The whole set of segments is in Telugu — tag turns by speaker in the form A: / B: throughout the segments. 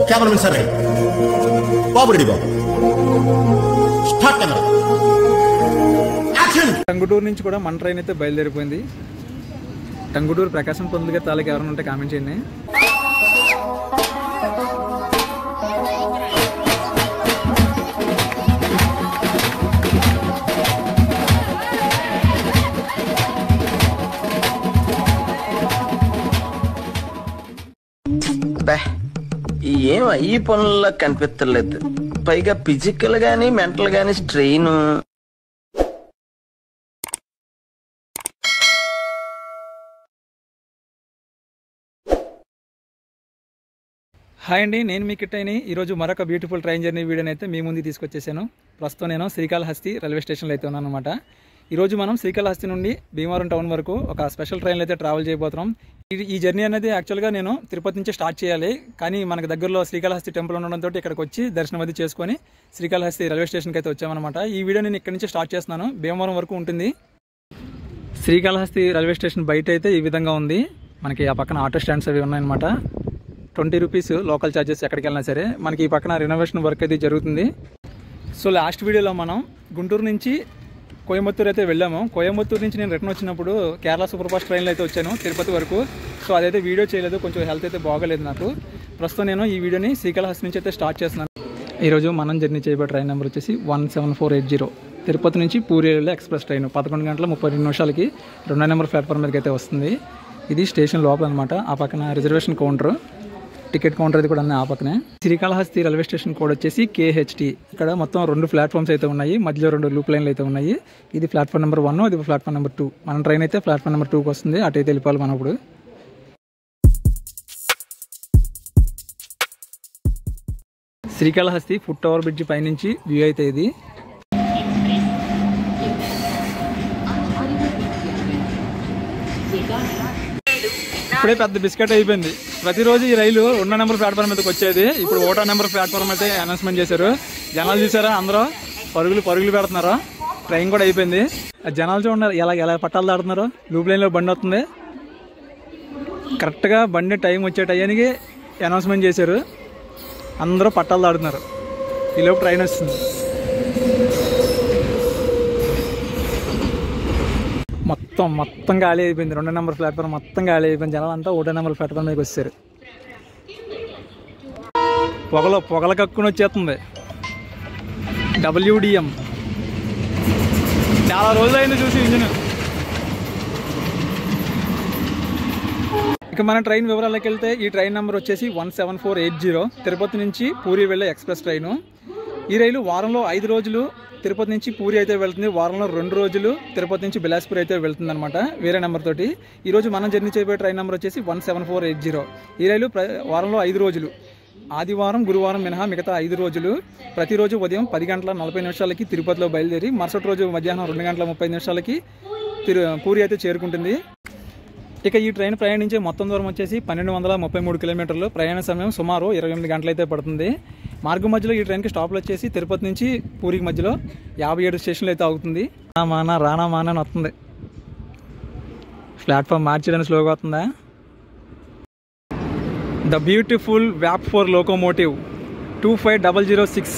A: కెమెరామెన్ సార్ బాబు రెడీ బాబు స్టార్ట్ కెమెరా యాక్షన్.
B: టంగుటూరు నుంచి కూడా మన ట్రైన్ అయితే బయలుదేరిపోయింది. టంగుటూరు ప్రకాశం పంతులు గారి తాలూకు ఎవరైనా ఉంటే కామెంట్ చేయండి.
C: ఏం ఈ పనుల్లో కనిపించలేదు. పైగా ఫిజికల్ గానీ మెంటల్ గానీ స్ట్రెయిన్.
B: హాయ్ అండి, నేను మీ కిట్టైని. ఈరోజు మరొక బ్యూటిఫుల్ ట్రైన్ జర్నీ వీడియోని అయితే మీ ముందు తీసుకొచ్చేసాను. ప్రస్తుతం నేను శ్రీకాళహస్తి రైల్వే స్టేషన్లో అయితే ఉన్నాను అనమాట. ఈరోజు మనం శ్రీకాళహస్తి నుండి భీమవరం టౌన్ వరకు ఒక స్పెషల్ ట్రైన్లో అయితే ట్రావెల్ చేయబోతున్నాం. ఈ జర్నీ అనేది యాక్చువల్గా నేను తిరుపతి నుంచి స్టార్ట్ చేయాలి, కానీ మనకు దగ్గరలో శ్రీకాళహస్తి టెంపుల్ ఉండడంతో ఇక్కడికి వచ్చి దర్శనం అది చేసుకొని శ్రీకాళహస్తి రైల్వే స్టేషన్కి అయితే వచ్చామన్నమాట. ఈ వీడియో నేను ఇక్కడ నుంచి స్టార్ట్ చేస్తున్నాను. భీమవరం వరకు ఉంటుంది. శ్రీకాళహస్తి రైల్వే స్టేషన్ బయట అయితే ఈ విధంగా ఉంది. మనకి ఆ పక్కన ఆటో స్టాండ్స్ అవి ఉన్నాయన్నమాట. 20 రూపీస్ లోకల్ ఛార్జెస్ ఎక్కడికి వెళ్ళినా సరే. మనకి ఈ పక్కన రెనోవేషన్ వర్క్ అయితే జరుగుతుంది. సో లాస్ట్ వీడియోలో మనం గుంటూరు నుంచి కోయంబత్తూరు అయితే వెళ్ళాము. కోయంబత్తూరు నుంచి నేను రిటర్న్ వచ్చినప్పుడు కేరళ సూపర్ ఫాస్ట్ ట్రైన్లో అయితే వచ్చాను తిరుపతి వరకు. సో అదైతే వీడియో చేయలేదు, కొంచెం హెల్త్ అయితే బాగలేదు నాకు. ప్రస్తుతం నేను ఈ వీడియోని శ్రీకాళహస్తి నుంచి అయితే స్టార్ట్ చేస్తున్నాను. ఈరోజు మనం జర్నీ చేయబోయే ట్రైన్ నెంబర్ వచ్చేసి 17480. తిరుపతి నుంచి పూరి వెళ్ళే ఎక్స్ప్రెస్ ట్రైన్ 11 గంటల 32 నిమిషాలకి 2వ నెంబర్ ప్లాట్ఫామ్ మీదకి అయితే వస్తుంది. ఇది స్టేషన్ లోపల అనమాట. ఆ పక్కన రిజర్వేషన్ కౌంటర్, టికెట్ కౌంటర్ అది కూడా ఆ పక్కనే. శ్రీకాళహస్తి రైల్వే స్టేషన్ కోడ్ వచ్చేసి KHT. ఇక్కడ మొత్తం 2 ప్లాట్ఫామ్స్ అయితే ఉన్నాయి, మధ్యలో 2 లూప్ లైన్లు అయితే ఉన్నాయి. ఇది ప్లాట్ఫామ్ నెంబర్ 1, ఇది ప్లాట్ఫామ్ నెంబర్ 2. మన ట్రైన్ అయితే ప్లాట్ఫామ్ నెంబర్ 2కి వస్తుంది. అటైతే వెళ్ళిపోవాలి మనం ఇప్పుడు. శ్రీకాళహస్తి ఫుట్ ఓవర్ బ్రిడ్జ్ పైనుంచి వ్యూ అయితే ఇది. ఇప్పుడే పెద్ద బిస్కెట్ అయిపోయింది. ప్రతిరోజు ఈ రైలు 2వ నెంబర్ ప్లాట్ఫామ్ మీదకి వచ్చేది. ఇప్పుడు 1వ నెంబర్ ప్లాట్ఫామ్ అయితే అనౌన్స్మెంట్ చేశారు. జనాలు చూసారా, అందరూ పరుగులు పెడుతున్నారు. ట్రైన్ కూడా అయిపోయింది. ఆ జనాలు చూడండి ఎలా పట్టాలు దాడుతున్నారు. లూప్ లైన్లో బండి వస్తుంది. కరెక్ట్గా బండి టైం వచ్చే టయానికి అనౌన్స్మెంట్ చేశారు. అందరూ పట్టాలు దాడుతున్నారు. ఈలోపు ట్రైన్ వస్తుంది. మొత్తం ఖాళీ అయిపోయింది. 2వ నెంబర్ ప్లాట్ఫామ్ మొత్తం ఖాళీ అయిపోయింది. జనాలు అంతా 1వ నెంబర్ ప్లాట్ఫామ్ మీదకి వచ్చారు. పొగల కక్కుని వచ్చేస్తుంది. WDM చాలా రోజులు అయింది చూసి ఇంజిన్. ఇక మన ట్రైన్ వివరాలకు వెళ్తే ఈ ట్రైన్ నెంబర్ వచ్చేసి 17480. తిరుపతి నుంచి పూరి వెళ్ళే ఎక్స్ప్రెస్ ట్రైను. ఈ రైలు వారంలో 5 రోజులు తిరుపతి నుంచి పూరి అయితే వెళ్తుంది. వారంలో 2 రోజులు తిరుపతి నుంచి బిలాస్పూర్ అయితే వెళ్తుంది అనమాట, వేరే నెంబర్ తోటి. ఈరోజు మనం జర్నీ చేయబోయే ట్రైన్ నెంబర్ వచ్చేసి 17480. ఈ రైలు వారంలో 5 రోజులు, ఆదివారం గురువారం మినహా మిగతా 5 రోజులు ప్రతిరోజు ఉదయం 10 గంటల 40 నిమిషాలకి తిరుపతిలో బయలుదేరి మరుసటి రోజు మధ్యాహ్నం 2 గంటల 30 నిమిషాలకి పూరి అయితే చేరుకుంటుంది. ఇక ఈ ట్రైన్ ప్రయాణించే మొత్తం దూరం వచ్చేసి 1233 కిలోమీటర్లు. ప్రయాణ సమయం సుమారు 28 గంటలు అయితే పడుతుంది. మార్గం మధ్యలో ఈ ట్రైన్కి స్టాప్లు వచ్చేసి తిరుపతి నుంచి పూరికి మధ్యలో 57 స్టేషన్లు అయితే ఆగుతుంది. రానా మాన వస్తుంది. ప్లాట్ఫామ్ మార్చడానికి స్లోగా అవుతుందా. The beautiful VAP4 locomotive 25006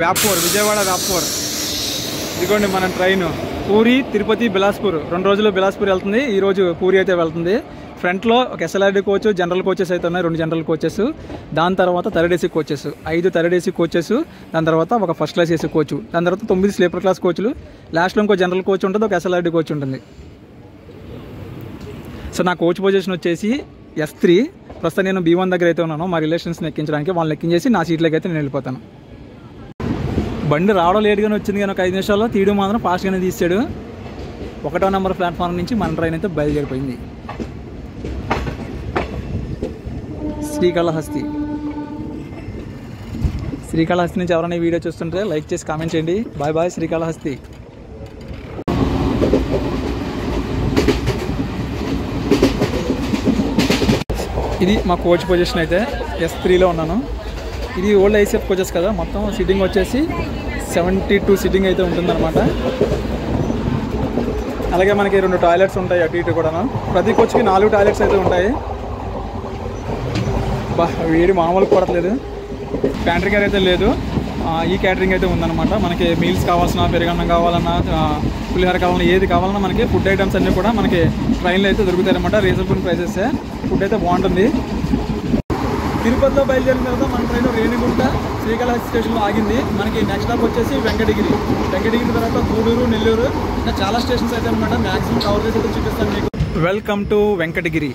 B: VAP4 Vijayawada VAP4. ఇదిగోండి మన ట్రైన్. పూరి తిరుపతి బిలాస్పూర్ 2 రోజులు బిలాస్పూర్ వెళ్తుంది. ఈరోజు పూరి అయితే వెళ్తుంది. ఫ్రంట్లో ఒక SLRD కోచ్, జనరల్ కోచెస్ అయితే ఉన్నాయి, 2 జనరల్ కోచెస్. దాని తర్వాత third AC coaches, 5 third AC coaches. దాని తర్వాత ఒక ఫస్ట్ క్లాస్ AC కోచ్. దాని తర్వాత 9 స్లీపర్ క్లాస్ కోచ్లు. లాస్ట్లో ఇంకో జనరల్ కోచ్ ఉంటుంది, ఒక SLRD కోచ్ ఉంటుంది. సో నా కోచ్ పొజిషన్ వచ్చేసి S3. ప్రస్తుతం నేను B1 దగ్గర అయితే ఉన్నాను. మా రిలేషన్స్ని ఎక్కించడానికి వాళ్ళని ఎక్కించేసి నా సీట్లోకి అయితే నేను వెళ్ళిపోతాను. బండి రావడం లేట్గానే వచ్చింది, కానీ ఒక 5 నిమిషాల్లో తీయడం మాత్రం ఫాస్ట్గానే తీసాడు. 1వ నెంబర్ ప్లాట్ఫామ్ నుంచి మన ట్రైన్ అయితే బయలుదేరిపోయింది. శ్రీకాళహస్తి నుంచి ఎవరైనా ఈ వీడియో చూస్తుంటే లైక్ చేసి కామెంట్ చేయండి. Bye bye Srikalahasti. ఇది మా కోచ్ పొజిషన్ అయితే S3లో ఉన్నాను. ఇది ఓల్డ్ ICF కోచెస్ కదా. మొత్తం సిట్టింగ్ వచ్చేసి 72 సిట్టింగ్ అయితే ఉంటుందన్నమాట. అలాగే మనకి 2 టాయిలెట్స్ ఉంటాయి అటు ఇటు కూడా. ప్రతి కోచ్కి 4 టాయిలెట్స్ అయితే ఉంటాయి. బా వేడి మామూలు పడట్లేదు. ప్యాంట్రీ గారు అయితే లేదు, ఈ క్యాటరింగ్ అయితే ఉందన్నమాట. మనకి మీల్స్ కావాల్సిన, పెరుగన్నం కావాలన్నా, పులిహోర కావాలన్నా, ఏది కావాలన్నా మనకి ఫుడ్ ఐటమ్స్ అన్నీ కూడా మనకి ట్రైన్లో అయితే దొరుకుతాయి అనమాట. Reasonable prices. ఫుడ్ అయితే బాగుంటుంది. తిరుపతిలో బయలుదేరిన తర్వాత మన ట్రైన్ రేణిగుంట శ్రీకాళహస్తి స్టేషన్లో ఆగింది. మనకి నెక్స్ట్ స్టాప్ వచ్చేసి వెంకటగిరి. వెంకటగిరి తర్వాత గూడూరు, నెల్లూరు, ఇంకా చాలా స్టేషన్స్ అయితే అనమాట. మ్యాక్సిమం కవర్ చేసి అయితే చూపిస్తాను మీకు. Welcome to Venkatagiri.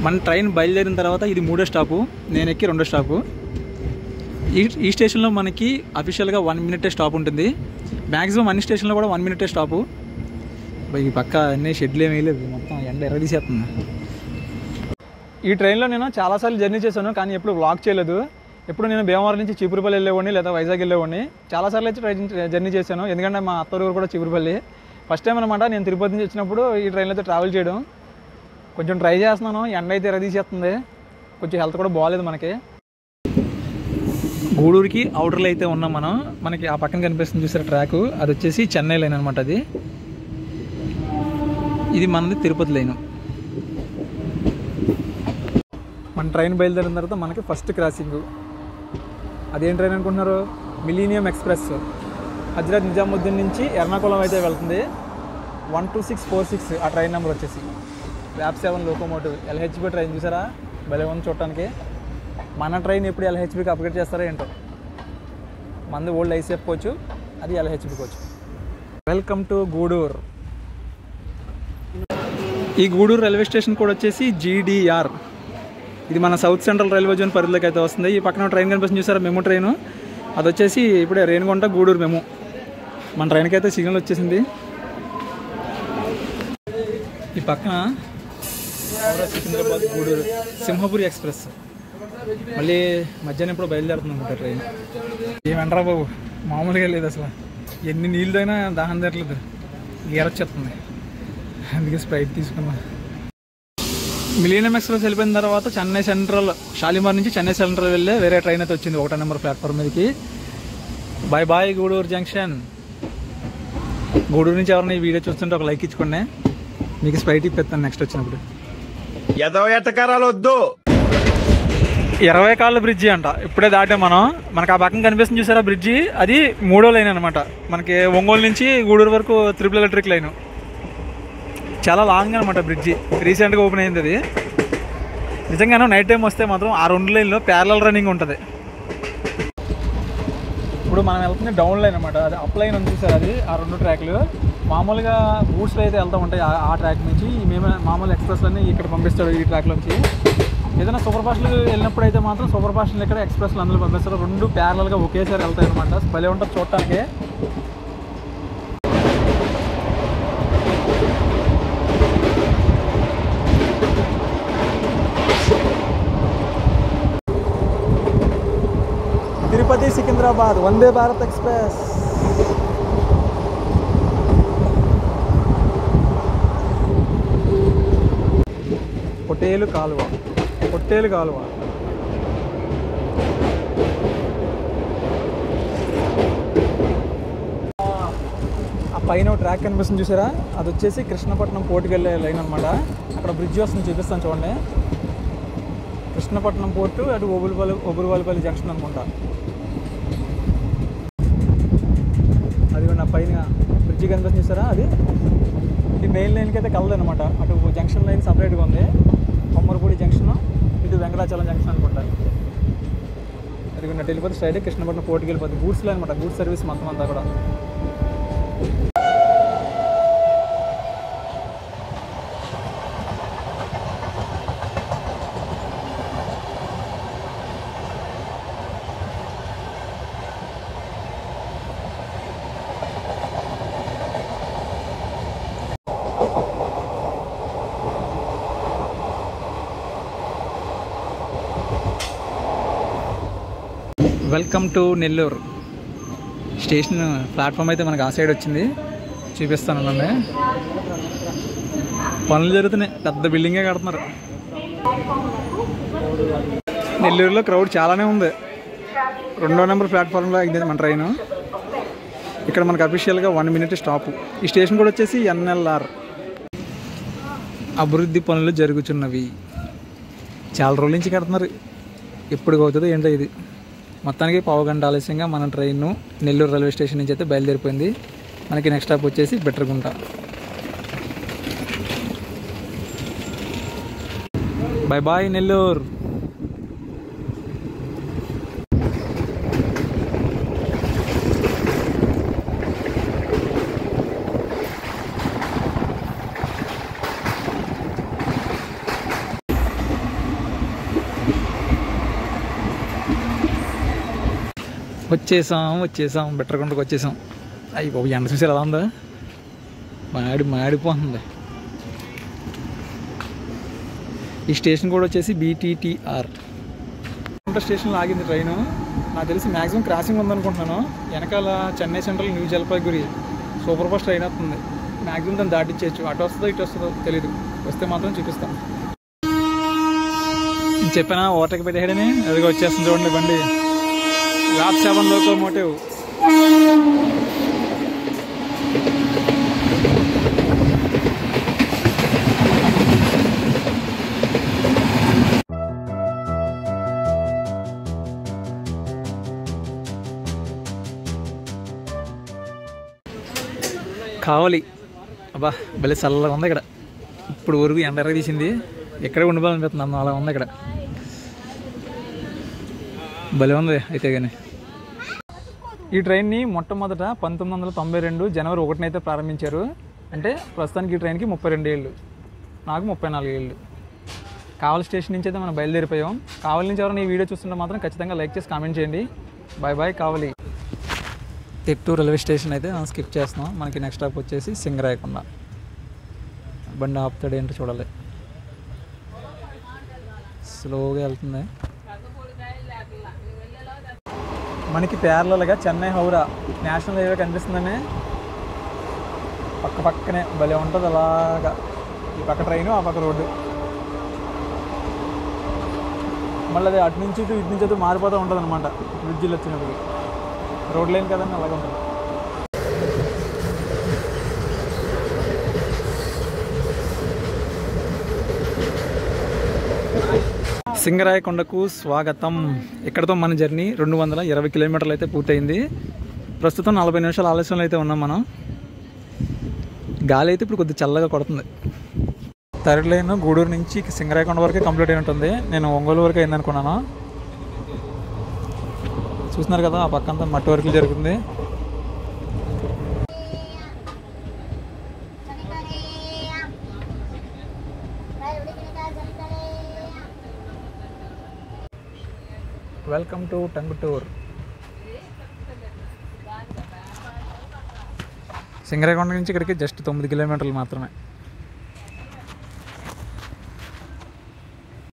B: మన ట్రైన్ బయలుదేరిన తర్వాత ఇది 3వ స్టాపు, నేను ఎక్కి 2వ స్టాపు. ఈ స్టేషన్లో మనకి అఫీషియల్గా 1 మినిటే స్టాప్ ఉంటుంది. మ్యాక్సిమం అన్ని స్టేషన్లో కూడా 1 మినిటే స్టాపు. ఈ పక్క అన్నీ షెడ్లు ఏమీ లేదు, మొత్తం ఎండ ఎర్రదీసేస్తుంది. ఈ ట్రైన్లో నేను చాలాసార్లు జర్నీ చేశాను, కానీ ఎప్పుడు వ్లాగ్ చేయలేదు. ఎప్పుడు నేను భీమవరం నుంచి చీపురుపల్లి వెళ్ళేవాడిని, లేదా వైజాగ్ వెళ్ళేవాడిని. చాలాసార్లు అయితే ట్రైన్ జర్నీ చేశాను, ఎందుకంటే మా అత్తూరు కూడా చీపురుపల్లి. ఫస్ట్ టైం అనమాట నేను తిరుపతి నుంచి వచ్చినప్పుడు ఈ ట్రైన్లో అయితే ట్రావెల్ చేయడం. కొంచెం ట్రై చేస్తున్నాను, ఎండ అయితే ఎర్రదీసేస్తుంది, కొంచెం హెల్త్ కూడా బాగాలేదు మనకి. గూడూరుకి అవుటర్లో అయితే ఉన్నాం మనం. మనకి ఆ పక్కన కనిపిస్తుంది చూసారా ట్రాక్, అది వచ్చేసి చెన్నై లైన్ అనమాట. ఇది మనది తిరుపతి లైను. మన ట్రైన్ బయలుదేరిన తర్వాత మనకి ఫస్ట్ క్రాసింగ్. అదేం ట్రైన్ అనుకుంటున్నారు? Millennium express. హజ్రత్ నిజాముద్దీన్ నుంచి ఎర్నాకుళం అయితే వెళ్తుంది. 12646 ఆ ట్రైన్ నెంబర్ వచ్చేసి. వ్యాప్ 7 లోకోమోటివ్ LHB ట్రైన్ చూసారా, భలే ఉంది చూడటానికి. మన ట్రైన్ ఎప్పుడు LHBకి అప్గ్రేడ్ చేస్తారో ఏంటో. మనది ఓల్డ్ ICF కోచ్, అది LHB coach. Welcome to Gudur. ఈ గూడూరు రైల్వే స్టేషన్ కూడా వచ్చేసి GDR. ఇది మన సౌత్ సెంట్రల్ రైల్వే జోన్ పరిధిలోకి అయితే వస్తుంది. ఈ పక్కన ట్రైన్ కనిపిస్తుంది చూసారా, మెమో ట్రైన్. అది వచ్చేసి ఇప్పుడే రేణిగుంట గూడూరు మెమో. మన ట్రైన్కి అయితే సిగ్నల్ వచ్చేసింది. ఈ పక్కన సికింద్రాబాద్ గూడూరు సింహపురి ఎక్స్ప్రెస్. మళ్ళీ మధ్యాహ్నం ఇప్పుడు బయలుదేరుతుంది అనుకుంటా ట్రైన్. ఏమంటారా బాబు, మామూలుగా లేదు అసలు. ఎన్ని నీళ్ళు అయినా దాహం తీరలేదు, గీరొచ్చేస్తుంది. అందుకే స్ప్రైట్ తీసుకున్నా. మిలీనియం ఎక్స్ప్రెస్ వెళ్ళిపోయిన తర్వాత చెన్నై సెంట్రల్, షాలిమార్ నుంచి చెన్నై సెంట్రల్ వెళ్ళే వేరే ట్రైన్ అయితే వచ్చింది 1వ నెంబర్ ప్లాట్ఫామ్ మీదకి. Bye bye Gudur junction. Gudur నుంచి ఎవరైనా ఈ వీడియో చూస్తుంటే ఒక లైక్ ఇచ్చుకోండి, మీకు స్ప్రైట్ ఇప్పిస్తాను నెక్స్ట్ వచ్చినప్పుడు.
A: ఎటకారాలు వద్దు.
B: 20 కాళ్ళ బ్రిడ్జి అంట, ఇప్పుడే దాటే మనం. మనకు ఆ పక్కన కనిపిస్తుంది చూసారా బ్రిడ్జి, అది 3వ లైన్ అనమాట. మనకి ఒంగోలు నుంచి గూడూరు వరకు ట్రిపుల్ ఎలక్ట్రిక్ లైను. చాలా లాంగ్ అనమాట బ్రిడ్జి, రీసెంట్గా ఓపెన్ అయింది అది. నిజంగానే నైట్ టైం వస్తే మాత్రం ఆ 2 లైన్లో ప్యారలల్ రన్నింగ్ ఉంటుంది. ఇప్పుడు మనం వెళ్తుంది డౌన్ లైన్ అనమాట, అది అప్ లైన్ ఉంది చూసారు, అది ఆ 2 ట్రాక్లు. మామూలుగా గూడ్స్లో అయితే వెళ్తూ ఉంటాయి ఆ ట్రాక్ నుంచి. మేము మామూలు ఎక్స్ప్రెస్లన్నీ ఇక్కడ పంపిస్తాడు ఈ ట్రాక్లోంచి. ఏదైనా సూపర్ ఫాస్ట్లు వెళ్ళినప్పుడు అయితే మాత్రం సూపర్ ఫాస్ట్లు ఇక్కడ ఎక్స్ప్రెస్లు అందులో పంపిస్తారు. 2 ప్యారలల్గా ఒకేసారి వెళ్తాయి అనమాట. భలే ఉంటుంది చూడటానికి. తిరుపతి సికింద్రాబాద్ వందే భారత్ ఎక్స్ప్రెస్. పొట్టేలు కాలువ. ఆ పైన ట్రాక్ కనిపిస్తుంది చూసారా, అది వచ్చేసి కృష్ణపట్నం పోర్టుకి వెళ్ళే లైన్ అనమాట. అక్కడ బ్రిడ్జ్ వస్తుంది, చూపిస్తాను చూడండి. కృష్ణపట్నం పోర్టు, అటు ఓబులవారిపల్లి జంక్షన్ అనుకుంటా. అది నా పైన బ్రిడ్జి కనిపిస్తుంది చూసారా, అది ఈ మెయిన్ లైన్కి అయితే కలదు అనమాట. అటు జంక్షన్ లైన్ సపరేట్గా ఉంది. కొమ్మరపూడి జంక్షన్, ఇటు వెంకటాచలం జంక్షన్ అనుకుంటా. అది నా వెళ్ళిపోతే స్ట్రైట్ కృష్ణపట్నం పోర్టుకి వెళ్ళిపోతుంది. గూడ్స్ లైన్ అనమాట, గూడ్స్ సర్వీస్ మొత్తం అంతా కూడా. Welcome to Nellore station. Platform అయితే మనకు ఆ సైడ్ వచ్చింది, చూపిస్తాను. నన్ను పనులు జరుగుతున్నాయి, పెద్ద బిల్డింగే కడుతున్నారు. నెల్లూరులో క్రౌడ్ చాలానే ఉంది. 2వ నెంబర్ ప్లాట్ఫామ్లో అయింది మన ట్రైన్. ఇక్కడ మనకు అఫీషియల్గా 1 మినిట్ స్టాప్. ఈ స్టేషన్ కూడా వచ్చేసి NLR. అభివృద్ధి పనులు జరుగుతున్నవి. చాలా రోజుల నుంచి కడుతున్నారు, ఎప్పుడు అవుతుందో ఏంటో ఇది. మొత్తానికి పావు గంట ఆలస్యంగా మన ట్రైన్ నెల్లూరు రైల్వే స్టేషన్ నుంచి అయితే బయలుదేరిపోయింది. మనకి నెక్స్ట్ స్టాప్ వచ్చేసి బిట్రగుంట. Bye bye Nellore. వచ్చేసాం బిట్రగుంటకు వచ్చేసాం. అయ్యి బాబు ఎండ చూసి ఎలా ఉందా, మాడిపోతుంది. ఈ స్టేషన్ కూడా వచ్చేసి BTTR స్టేషన్లో ఆగింది ట్రైను. నాకు తెలిసి మ్యాక్సిమం క్రాసింగ్ ఉందనుకుంటున్నాను. వెనకాల Chennai central new Jalpaiguri super fast train వస్తుంది. మ్యాక్సిమం దాన్ని దాటించవచ్చు. అటు వస్తుందో ఇటు వస్తుందో తెలీదు, వస్తే మాత్రం చూపిస్తాను. చెప్పానా ఓవర్టేక్ పెట్టేయడని, అదిగా వచ్చేస్తుంది చూడండి బండి. Rap 7 locomotive. కావాలి. అబ్బా భలే చల్లగా ఉంది ఇక్కడ. ఇప్పుడు వరకు ఎండ ఎర్ర తీసింది, ఎక్కడే ఉండిపోవాలనిపిస్తుంది అన్న, అలా ఉంది ఇక్కడ. భలే ఉంది అయితే. కానీ ఈ ట్రైన్ని మొట్టమొదట 1992 జనవరి 1న అయితే ప్రారంభించారు. అంటే ప్రస్తుతానికి ఈ ట్రైన్కి 32 ఏళ్ళు, నాకు 34 ఏళ్ళు. కావలి స్టేషన్ నుంచి అయితే మనం బయలుదేరిపోయాం. కావలి నుంచి ఎవరైనా ఈ వీడియో చూస్తుంటే మాత్రం ఖచ్చితంగా లైక్ చేసి కామెంట్ చేయండి. బాయ్ బాయ్ కావలి. తిట్టూరు రైల్వే స్టేషన్ అయితే మనం స్కిప్ చేస్తున్నాం. మనకి నెక్స్ట్ స్టాప్ వచ్చేసి సింగరాయకొండ. బండి ఆపుతాడు ఏంటో చూడాలి. స్లోగా వెళ్తుంది. మనకి ప్యారలల్గా చెన్నై హౌరా నేషనల్ హైవే కనిపిస్తుందని పక్కనే భలే ఉంటుంది. అలాగా ఈ పక్క ట్రైను, ఆ పక్క రోడ్డు. మళ్ళీ అది అటు నుంచి ఇటు నుంచి అయితే మారిపోతూ ఉంటుంది అనమాట. బ్రిడ్జిలు వచ్చినప్పుడు రోడ్ లైన్ కదండి, అలాగే ఉంటుంది. సింగరాయకొండకు స్వాగతం. ఇక్కడతో మన జర్నీ 220 కిలోమీటర్లు అయితే పూర్తయింది. ప్రస్తుతం 40 నిమిషాల ఆలస్యంలో అయితే ఉన్నాం మనం. గాలి అయితే ఇప్పుడు కొద్దిగా చల్లగా కొడుతుంది. థర్డ్ లైన్ గూడూరు నుంచి సింగరాయకొండ వరకే కంప్లీట్ అయి ఉంటుంది. నేను ఒంగోలు వరకు అయిందనుకున్నాను. చూస్తున్నారు కదా, ఆ పక్కంతా మట్టి వర్కులు జరుగుతుంది. Welcome to Tangutur. సింగరాయకొండ నుంచి ఇక్కడికి జస్ట్ 9 కిలోమీటర్లు మాత్రమే.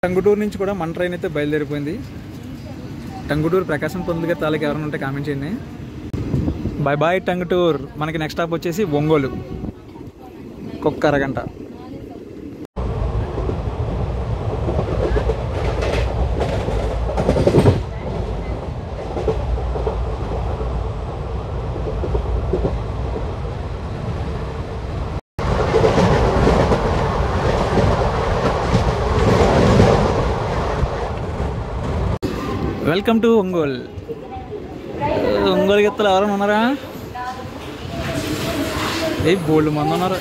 B: టంగుటూరు నుంచి కూడా మన ట్రైన్ అయితే బయలుదేరిపోయింది. టంగుటూరు ప్రకాశం పంతులు గారి తాలూకు ఎవరైనా ఉంటే కామెంట్ చేయండి. Bye bye Tangutur. మనకి నెక్స్ట్ స్టాప్ వచ్చేసి ఒంగోలు, ఒక్క అరగంట. Welcome to Ongole. ఒంగోలు గెత్తలు ఎవరైనా ఉన్నారా? ఏ బోల్డ్ మంది ఉన్నారు.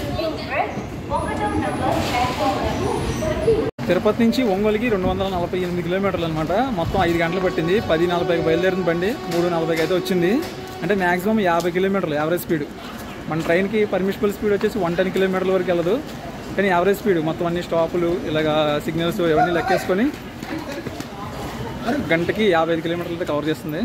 B: తిరుపతి నుంచి ఒంగోలుకి 248 కిలోమీటర్లు అనమాట. మొత్తం 5 గంటలు పట్టింది. 10:40కి బయలుదేరిన బండి 3:40కి అయితే వచ్చింది. అంటే మ్యాక్సిమం 50 కిలోమీటర్లు యావరేజ్ స్పీడ్. మన ట్రైన్కి పర్మిషబుల్ స్పీడ్ వచ్చేసి 110 కిలోమీటర్ల వరకు వెళ్ళదు. కానీ యావరేజ్ స్పీడ్ మొత్తం అన్ని స్టాపులు, ఇలాగా సిగ్నల్స్ ఇవన్నీ లెక్కేసుకొని గంటకి 55 కిలోమీటర్లు అయితే కవర్ చేస్తుంది.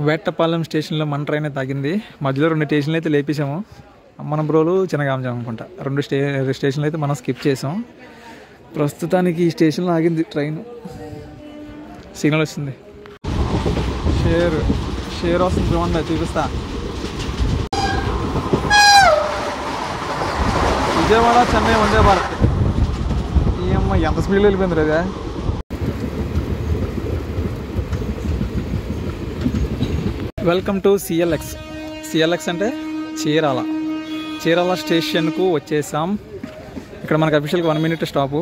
B: వేటపాలెం స్టేషన్లో మన ట్రైన్ అయితే ఆగింది. మధ్యలో 2 స్టేషన్లు అయితే లేపేసాము. అమ్మన బ్రోలు చిన్నగాంజాం అనుకుంటా. 2 స్టేషన్లు అయితే మనం స్కిప్ చేసాం. ప్రస్తుతానికి ఈ స్టేషన్లో ఆగింది ట్రైన్. సిగ్నల్ వస్తుంది. షేర్ వస్తుంది చూడండి, చూపిస్తా. విజయవాడ చెన్నై వందే భారత్. ఈ అమ్మ ఎంత స్పీడ్లో వెళ్ళిపోయింది అదే. వెల్కమ్ టు సిఎల్ఎక్స్ అంటే చీరాల స్టేషన్కు వచ్చేసాం. ఇక్కడ మనకు అఫీషియల్గా 1 minute స్టాపు.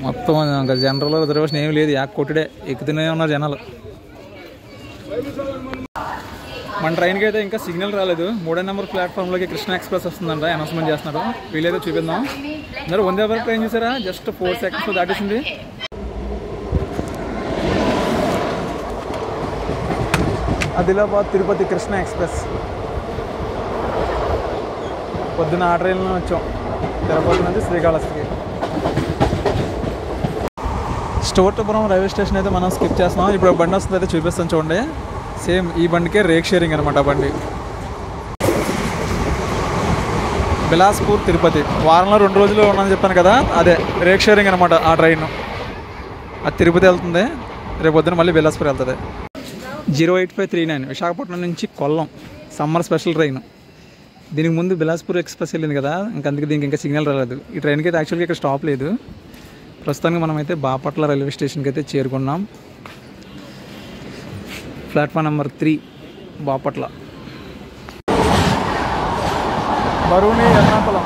B: మొత్తం ఇంకా జనరల్ రిజర్వేషన్ ఏమీ లేదు, కొట్టుడే ఎక్కుతూనే ఉన్నారు జనాలు. మన ట్రైన్కి అయితే ఇంకా సిగ్నల్ రాలేదు. 3వ నెంబర్ ప్లాట్ఫామ్లోకి కృష్ణ ఎక్స్ప్రెస్ వస్తుందంట, అనౌన్స్మెంట్ చేస్తున్నారు. వీళ్ళైతే చూపిద్దాం. అందరూ వందే భారత్ ట్రైన్ చూసారా, జస్ట్ 4 seconds దాటేసింది. ఆదిలాబాద్ తిరుపతి కృష్ణ ఎక్స్ప్రెస్. పొద్దున్న ఆ ట్రైన్లో వచ్చాం, తిరుపతి నుంచి శ్రీకాళహస్తికి. స్టోర్టపురం రైల్వే స్టేషన్ అయితే మనం స్కిప్ చేస్తున్నాం. ఇప్పుడు బండి వస్తుంది అయితే చూపిస్తాను చూడండి. సేమ్ ఈ బండికే రేక్ షేరింగ్ అనమాట. బండి బిలాస్పూర్ తిరుపతి, వారంలో 2 రోజులు ఉన్నానని చెప్పాను కదా, అదే రేక్ షేరింగ్ అనమాట. ఆ ట్రైన్ అది తిరుపతి వెళ్తుంది, రేపు పొద్దున మళ్ళీ బిలాస్పూర్ వెళ్తుంది. 08539 విశాఖపట్నం నుంచి కొల్లం సమ్మర్ స్పెషల్ ట్రైన్. దీనికి ముందు బిలాస్పూర్ ఎక్స్ప్రెస్ వెళ్ళింది కదా, అందుకే దీనికి ఇంకా సిగ్నల్ రాలేదు. ఈ ట్రైన్కి అయితే యాక్చువల్గా ఇక్కడ స్టాప్ లేదు. ప్రస్తుతానికి మనమైతే బాపట్ల రైల్వే స్టేషన్కి అయితే చేరుకున్నాం. Platform number 3 Bapatla. బరూని, ఎర్నాకుళం,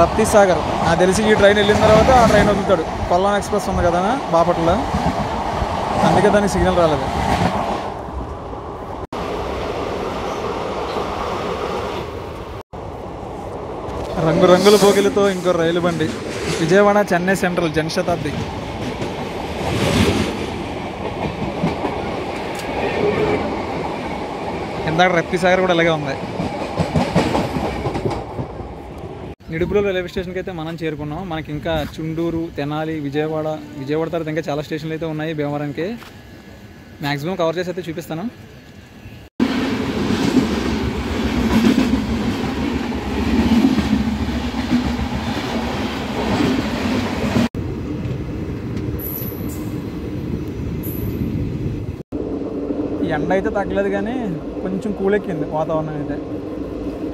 B: రప్తిసాగర్. నాకు తెలిసి ఈ ట్రైన్ వెళ్ళిన తర్వాత ఆ ట్రైన్ వదులుతాడు. కొల్లం ఎక్స్ప్రెస్ ఉంది కదా బాపట్ల, అందుకే దానికి సిగ్నల్ రాలేదు. రంగురంగుల బోగిలతో ఇంకో రైలు బండి. విజయవాడ చెన్నై సెంట్రల్ జనశతాబ్ది. ఇందాక రప్తిసాగర్ కూడా ఇలాగే ఉంది. నిడుపులో రైల్వే స్టేషన్కి అయితే మనం చేరుకున్నాం. మనకి ఇంకా చుండూరు, తెనాలి, విజయవాడ తర్వాత ఇంకా చాలా స్టేషన్లు అయితే ఉన్నాయి భీమవరానికి. మ్యాక్సిమం కవర్ చేసి అయితే చూపిస్తాను. ఎండ అయితే తగ్గలేదు కానీ కొంచెం కూలెక్కింది వాతావరణం అయితే.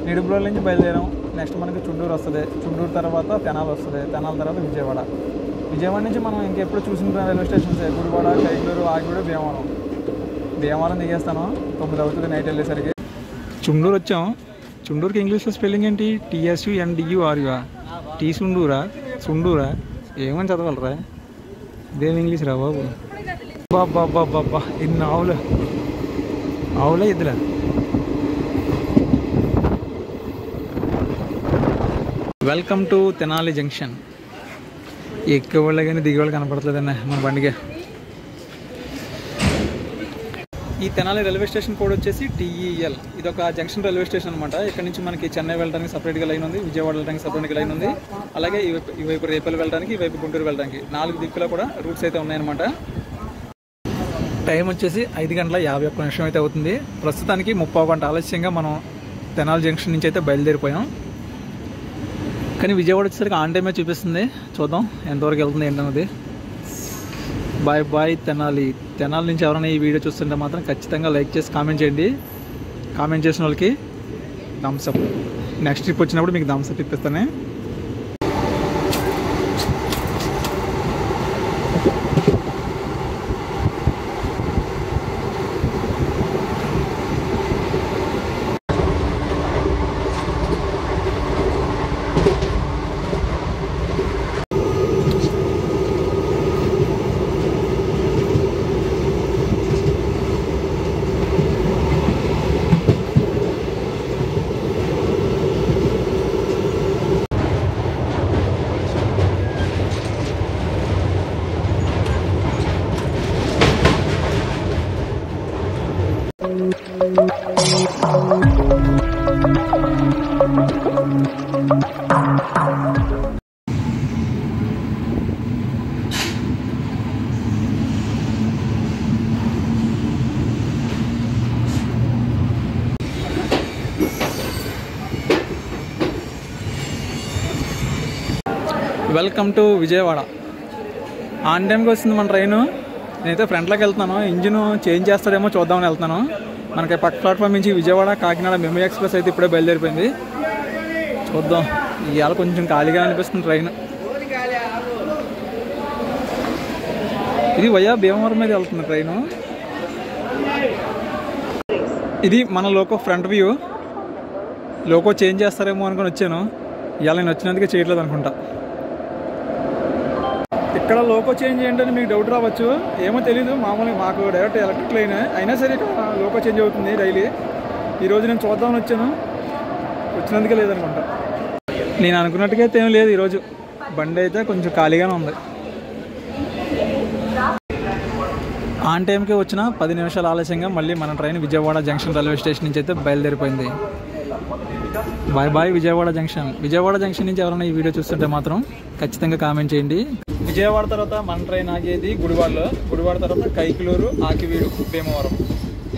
B: నిడుపులో నుంచి బయలుదేరాం. నెక్స్ట్ మనకి చుండూరు వస్తుంది, చుండూరు తర్వాత తెనాలి వస్తుంది, తెనాల తర్వాత విజయవాడ నుంచి మనం ఇంకెప్పుడు చూసిన రైల్వే స్టేషన్స్ గుడివాడ, కైకలూరు, ఆగిగూడ, భీమవరం దిగేస్తాను. 9 అవుతుంది నైట్ వెళ్ళేసరికి. చుండూరు వచ్చాం. చుండూరుకి ఇంగ్లీష్లో స్పెల్లింగ్ ఏంటి? TSUNDURU. టీ చుండూరా ఏమని చదవాలరా, ఇదేమి ఇంగ్లీష్ రా బాబు. బాబా ఇన్ని ఆవులే ఇద్దరా. Welcome to Tenali junction. ఎక్కే వాళ్ళే కానీ దిగే వాళ్ళు కనపడలేదన్న మన బండికి. ఈ తెనాలి రైల్వే స్టేషన్ కోడ్ వచ్చేసి TEL. ఇది ఒక జంక్షన్ రైల్వే స్టేషన్ అనమాట. ఇక్కడ నుంచి మనకి చెన్నై వెళ్ళడానికి సపరేట్గా లైన్ ఉంది, విజయవాడ వెళ్ళడానికి సపరేట్గా లైన్ ఉంది, అలాగే ఈవైపు రేపల్లి వెళ్ళడానికి, ఈవైపు గుంటూరు వెళ్ళడానికి 4 దిక్కులో కూడా రూట్స్ అయితే ఉన్నాయన్నమాట. టైం వచ్చేసి 5:51 అయితే అవుతుంది. ప్రస్తుతానికి 30 గంట ఆలస్యంగా మనం తెనాలి జంక్షన్ నుంచి అయితే బయలుదేరిపోయాం. కానీ విజయవాడ వచ్చేసరికి ఆన్ టైమే చూపిస్తుంది. చూద్దాం ఎంతవరకు వెళ్తుంది ఏంటన్నది. బాయ్ తెనాలి నుంచి ఎవరైనా ఈ వీడియో చూస్తుంటే మాత్రం ఖచ్చితంగా లైక్ చేసి కామెంట్ చేయండి. కామెంట్ చేసిన వాళ్ళకి థమ్స్అప్. నెక్స్ట్ ట్రిప్ వచ్చినప్పుడు మీకు థమ్స్అప్ ఇప్పిస్తానే. Welcome to Vijayawada. ఆన్ టైంకి వస్తుంది మన ట్రైను. నేనైతే ఫ్రంట్లోకి వెళ్తున్నాను. ఇంజిన్ చేంజ్ చేస్తాడేమో చూద్దామని వెళ్తున్నాను. మనకి పక్క ప్లాట్ఫామ్ నుంచి విజయవాడ కాకినాడ మెమరీ ఎక్స్ప్రెస్ అయితే ఇప్పుడే బయలుదేరిపోయింది. చూద్దాం. ఇవాళ కొంచెం ఖాళీగా అనిపిస్తుంది ట్రైన్. ఇది వయా భీమవరం మీద వెళ్తుంది ట్రైను. ఇది మన loco front view. Loco change చేస్తారేమో అనుకుని వచ్చాను. ఇవాళ నేను వచ్చినందుకే చేయట్లేదు అనుకుంటా. ఇక్కడ లోకో చేంజ్ ఏంటని మీకు డౌట్ రావచ్చు. ఏమో తెలీదు, మామూలుగా మాకు డైరెక్ట్ ఎలక్ట్రిక్ లైన్ అయినా సరే ఇక్కడ లోకో చేంజ్ అవుతుంది డైలీ. ఈరోజు నేను చూద్దామని వచ్చాను, వచ్చినందుకే లేదనుకుంటా. నేను అనుకున్నట్టుగా అయితే ఏం లేదు. ఈరోజు బండి అయితే కొంచెం ఖాళీగానే ఉంది. ఆన్ టైంకి వచ్చిన 10 నిమిషాలు ఆలస్యంగా మళ్ళీ మన train Vijayawada junction railway station నుంచి అయితే బయలుదేరిపోయింది. Bye bye Vijayawada junction. Vijayawada junction నుంచి ఎవరైనా ఈ వీడియో చూస్తుంటే మాత్రం ఖచ్చితంగా కామెంట్ చేయండి. విజయవాడ తర్వాత మన ట్రైన్ ఆగేది గుడివాడలో. గుడివాడ తర్వాత కైకిలూరు, ఆకివీడు, భీమవరం.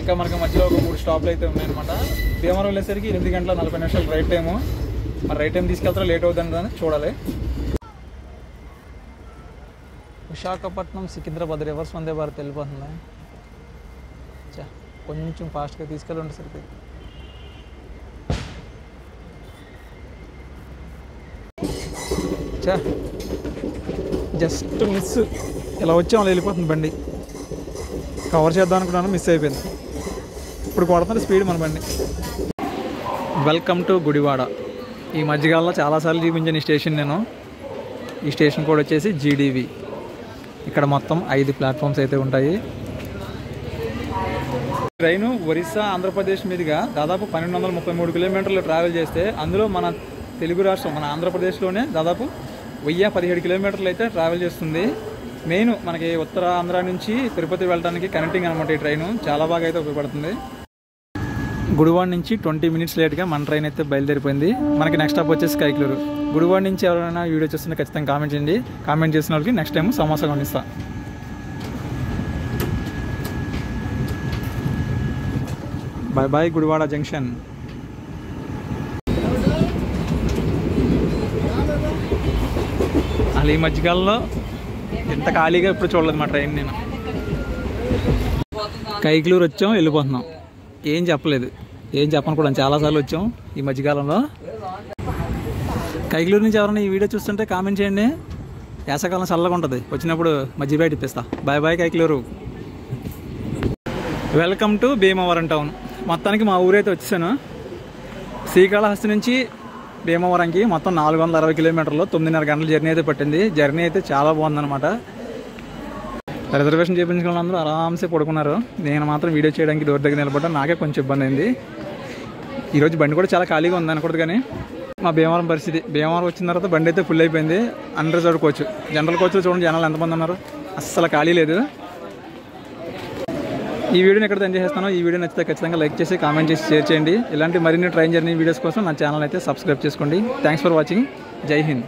B: ఇంకా మనకి మధ్యలో ఒక 3 స్టాప్లు అయితే ఉన్నాయన్నమాట. భీమవరం వెళ్ళేసరికి 8 గంటల 40 నిమిషాలు రైట్ టైము. మరి రైట్ టైం తీసుకెళ్తారా లేట్ అవుతుందని చూడాలి. విశాఖపట్నం సికింద్రాబాద్ రివర్స్ వందే భారత్ వెళ్ళిపోతుంది. కొంచెం ఫాస్ట్గా తీసుకెళ్ళండి సరిపోయి. Just miss. ఇలా వచ్చి అలా వెళ్ళిపోతుంది బండి. కవర్ చేద్దాం అనుకున్నాను, మిస్ అయిపోయింది. ఇప్పుడు కొడుతున్న స్పీడ్ మన బండి. Welcome to Gudivada. ఈ మధ్యకాలంలో చాలాసార్లు చూపించాను ఈ స్టేషన్ నేను. ఈ స్టేషన్ కూడా వచ్చేసి జీడీవీ. ఇక్కడ మొత్తం 5 ప్లాట్ఫామ్స్ అయితే ఉంటాయి. ట్రైను ఒరిస్సా, ఆంధ్రప్రదేశ్ మీదుగా దాదాపు 1233 కిలోమీటర్లు ట్రావెల్ చేస్తే, అందులో మన తెలుగు రాష్ట్రం మన ఆంధ్రప్రదేశ్లోనే దాదాపు 1017 కిలోమీటర్లు అయితే ట్రావెల్ చేస్తుంది. మెయిన్ మనకి ఉత్తర ఆంధ్ర నుంచి తిరుపతి వెళ్ళడానికి కనెక్టింగ్ అనమాట ఈ ట్రైను. చాలా బాగా అయితే ఉపయోగపడుతుంది. గుడివాడ నుంచి 20 మినిట్స్ లేట్గా మన ట్రైన్ అయితే బయలుదేరిపోయింది. మనకి నెక్స్ట్ స్టాప్ వచ్చేసి కైకిలూరు. గుడివాడ నుంచి ఎవరైనా వీడియో చూస్తుంటే ఖచ్చితంగా కామెంట్ చేయండి. కామెంట్ చేసిన వాళ్ళకి నెక్స్ట్ టైం సమోసా కొనిస్తా. Bye bye Gudivada junction. అలా ఈ మధ్యకాలంలో ఎంత ఖాళీగా ఇప్పుడు చూడలేదు మా ట్రైన్ నేను. కైకిలూరు వచ్చాం, వెళ్ళిపోతున్నాం. ఏం చెప్పలేదు, ఏం చెప్పను కూడా. చాలాసార్లు వచ్చాం ఈ మధ్యకాలంలో. కైకిలూరు నుంచి ఎవరైనా ఈ వీడియో చూస్తుంటే కామెంట్ చేయండి. వేసవకాలం చల్లగా ఉంటుంది, వచ్చినప్పుడు మజ్జిగ బయట ఇప్పిస్తా. Bye bye Kaikaluru. Welcome to Bhimavaram town. మొత్తానికి మా ఊరైతే వచ్చేసాను. శ్రీకాళహస్తి నుంచి భీమవరంకి మొత్తం 460 కిలోమీటర్లు, 9.5 గంటల జర్నీ అయితే పట్టింది. జర్నీ అయితే చాలా బాగుందన్నమాట. రిజర్వేషన్ చేయించుకున్న అందరూ ఆరామ్సే పడుకున్నారు. నేను మాత్రం వీడియో చేయడానికి డోర్ దగ్గర నిలబడ్డా. నాకే కొంచెం ఇబ్బంది అయింది. ఈరోజు బండి కూడా చాలా ఖాళీగా ఉంది అనకూడదు, కానీ మా భీమవరం పరిస్థితి. భీమవరం వచ్చిన తర్వాత బండి అయితే ఫుల్ అయిపోయింది. అన్రిజర్వ్డ్ కోచ్, జనరల్ కోచ్లో చూడండి జనాలు ఎంతమంది ఉన్నారు. అస్సలు ఖాళీ లేదు. ఈ వీడియోని ఎక్కడ ఎంజాయ్ చేస్తానో, ఈ వీడియో నచ్చితే ఖచ్చితంగా లైక్ చేసి కామెంట్ చేసి షేర్ చేయండి. ఇలాంటి మరిన్ని ట్రైన్ జర్నీ వీడియోస్ కోసం నా ఛానల్ అయితే సబ్స్క్రైబ్ చేసుకోండి. Thanks for watching. జై హింద్.